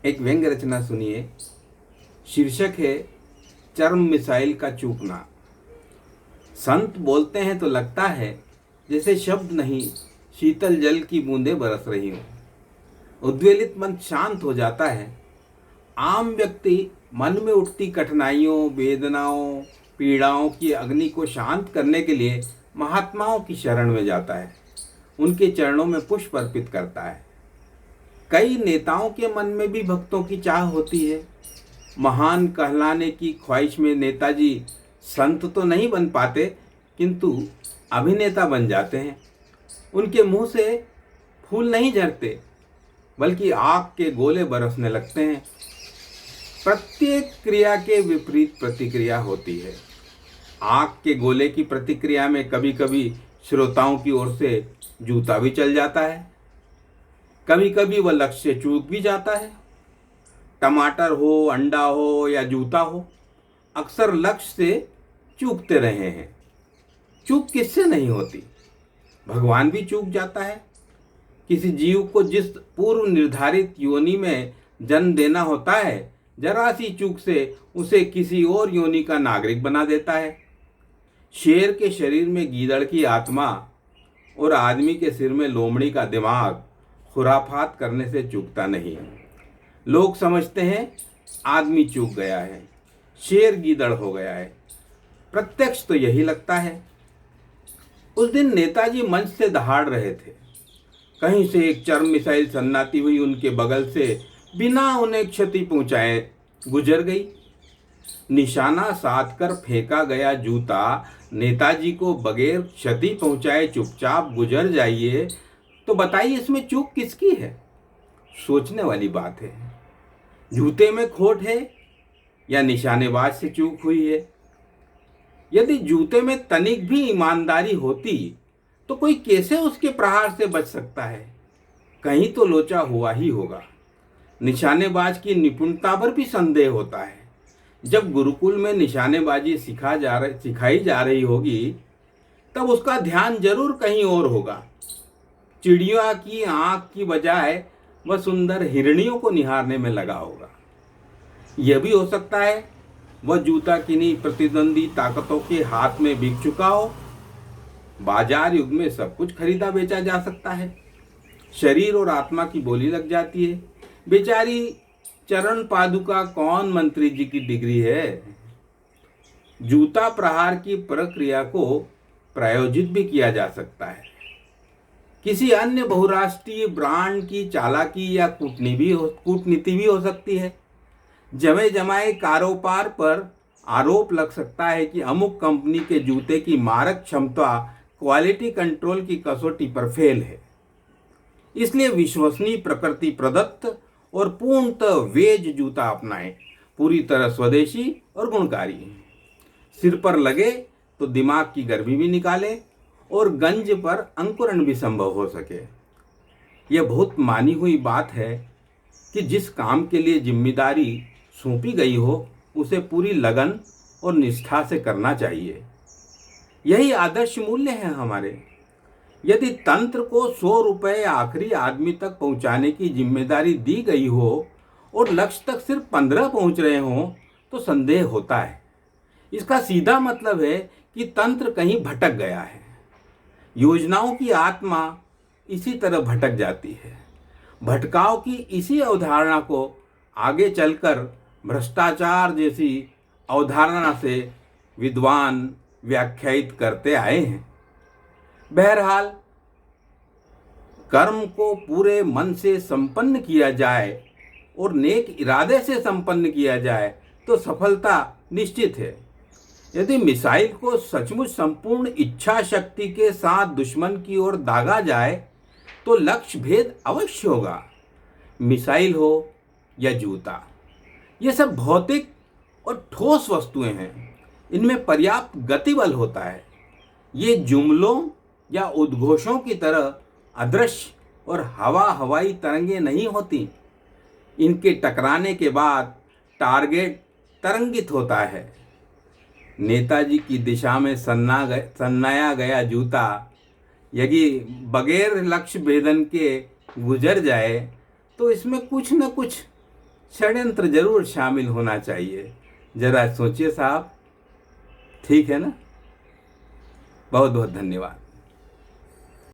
एक व्यंग्य रचना सुनिए। शीर्षक है चर्म मिसाइल का चूकना। संत बोलते हैं तो लगता है जैसे शब्द नहीं, शीतल जल की बूंदें बरस रही हों। उद्वेलित मन शांत हो जाता है। आम व्यक्ति मन में उठती कठिनाइयों, वेदनाओं, पीड़ाओं की अग्नि को शांत करने के लिए महात्माओं की शरण में जाता है, उनके चरणों में पुष्प अर्पित करता है। कई नेताओं के मन में भी भक्तों की चाह होती है। महान कहलाने की ख्वाहिश में नेताजी संत तो नहीं बन पाते, किंतु अभिनेता बन जाते हैं। उनके मुंह से फूल नहीं झरते, बल्कि आग के गोले बरसने लगते हैं। प्रत्येक क्रिया के विपरीत प्रतिक्रिया होती है। आग के गोले की प्रतिक्रिया में कभी कभी श्रोताओं की ओर से जूता भी चल जाता है, कभी कभी वह लक्ष्य से चूक भी जाता है। टमाटर हो, अंडा हो या जूता हो, अक्सर लक्ष्य से चूकते रहे हैं। चूक किससे नहीं होती? भगवान भी चूक जाता है। किसी जीव को जिस पूर्व निर्धारित योनि में जन्म देना होता है, जरा सी चूक से उसे किसी और योनि का नागरिक बना देता है। शेर के शरीर में गीदड़ की आत्मा और आदमी के सिर में लोमड़ी का दिमाग खुराफात करने से चूकता नहीं। लोग समझते हैं आदमी चूक गया है, शेर गीदड़ हो गया है। प्रत्यक्ष तो यही लगता है। उस दिन नेताजी मंच से दहाड़ रहे थे। कहीं से एक चर्म मिसाइल सन्नाती हुई उनके बगल से बिना उन्हें क्षति पहुंचाए गुजर गई। निशाना साध कर फेंका गया जूता नेताजी को बगैर क्षति पहुंचाए चुपचाप गुजर जाइए, तो बताइए इसमें चूक किसकी है? सोचने वाली बात है। जूते में खोट है या निशानेबाज से चूक हुई है? यदि जूते में तनिक भी ईमानदारी होती तो कोई कैसे उसके प्रहार से बच सकता है? कहीं तो लोचा हुआ ही होगा। निशानेबाज की निपुणता पर भी संदेह होता है। जब गुरुकुल में निशानेबाजी सिखाई जा रही होगी, तब उसका ध्यान जरूर कहीं और होगा। चिड़िया की आंख की बजाय वह सुंदर हिरणियों को निहारने में लगा होगा। यह भी हो सकता है वह जूता किन्हीं प्रतिद्वंदी ताकतों के हाथ में बिक चुका हो। बाजार युग में सब कुछ खरीदा बेचा जा सकता है। शरीर और आत्मा की बोली लग जाती है। बेचारी चरण पादुका कौन मंत्री जी की डिग्री है? जूता प्रहार की प्रक्रिया को प्रायोजित भी किया जा सकता है। किसी अन्य बहुराष्ट्रीय ब्रांड की चालाकी या कूटनीति भी हो सकती है। जमे जमाए कारोबार पर आरोप लग सकता है कि अमुक कंपनी के जूते की मारक क्षमता क्वालिटी कंट्रोल की कसौटी पर फेल है, इसलिए विश्वसनीय, प्रकृति प्रदत्त और पूर्णतः वेज जूता अपनाएं, पूरी तरह स्वदेशी और गुणकारी। सिर पर लगे तो दिमाग की गर्मी भी निकाले और गंज पर अंकुरण भी संभव हो सके। यह बहुत मानी हुई बात है कि जिस काम के लिए जिम्मेदारी सौंपी गई हो, उसे पूरी लगन और निष्ठा से करना चाहिए। यही आदर्श मूल्य है हमारे। यदि तंत्र को 100 रुपये आखिरी आदमी तक पहुंचाने की जिम्मेदारी दी गई हो और लक्ष्य तक सिर्फ 15 पहुंच रहे हों, तो संदेह होता है। इसका सीधा मतलब है कि तंत्र कहीं भटक गया है। योजनाओं की आत्मा इसी तरह भटक जाती है। भटकाव की इसी अवधारणा को आगे चलकर भ्रष्टाचार जैसी अवधारणा से विद्वान व्याख्यायित करते आए हैं। बहरहाल, कर्म को पूरे मन से संपन्न किया जाए और नेक इरादे से संपन्न किया जाए तो सफलता निश्चित है। यदि मिसाइल को सचमुच संपूर्ण इच्छा शक्ति के साथ दुश्मन की ओर दागा जाए तो लक्ष्य भेद अवश्य होगा। मिसाइल हो या जूता, ये सब भौतिक और ठोस वस्तुएं हैं। इनमें पर्याप्त गतिबल होता है। ये जुमलों या उद्घोषों की तरह अदृश्य और हवाई तरंगें नहीं होती। इनके टकराने के बाद टारगेट तरंगित होता है। नेताजी की दिशा में सन्नाया गया जूता यदि बगैर लक्ष्य भेदन के गुजर जाए तो इसमें कुछ न कुछ षड्यंत्र जरूर शामिल होना चाहिए। जरा सोचिए साहब, ठीक है ना? बहुत बहुत धन्यवाद।